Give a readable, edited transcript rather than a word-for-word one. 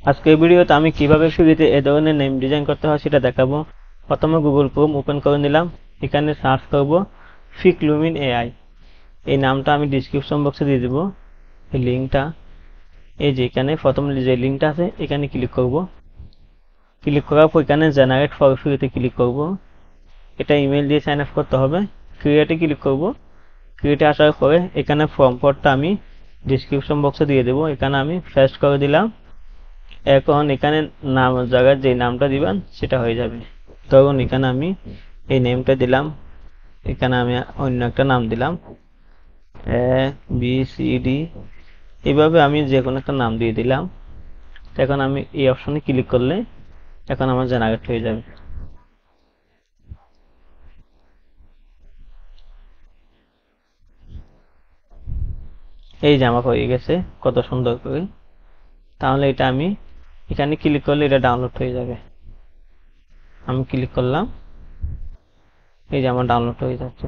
আজকের ভিডিওতে আমি কিভাবে ফ্রিতে এই ধরনের নেম ডিজাইন করতে হয় সেটা দেখাবো। প্রথমে গুগল ক্রোম ওপেন করে নিলাম। এখানে সার্চ করব ফিকলুমিন এআই। এই নামটা আমি ডেসক্রিপশন বক্সে দিয়ে দেব। এই লিঙ্কটা, এই যে এখানে প্রথম যে লিঙ্কটা আছে এখানে ক্লিক করব। ক্লিক করার পর এখানে জেনারেট ফর ফ্রিতে ক্লিক করব। এটা ইমেল দিয়ে সাইন আপ করতে হবে। ক্রিয়েটে ক্লিক করব। ক্রিয়েটে আসার পরে এখানে ফর্ম কোডটা আমি ডেসক্রিপশন বক্সে দিয়ে দেব। এখানে আমি পেস্ট করে দিলাম। এখন এখানে নাম জায়গায় যে নামটা দিবেন সেটা হয়ে যাবে। তখন এখানে আমি এই নেমটা দিলাম। এখানে আমি অন্য একটা নাম দিলাম, এ বি সি ডি। এইভাবে আমি যে কোনো একটা নাম দিয়ে দিলাম। এখন আমি এই অপশনে ক্লিক করলে এখন আমার জেনারেট হয়ে যাবে। এই যে আমার হয়ে গেছে কত সুন্দর করে। তাহলে এটা আমি এখানে ক্লিক করলে এটা ডাউনলোড হয়ে যাবে। আমি ক্লিক করলাম, এই যে আমার ডাউনলোড হয়ে যাচ্ছে।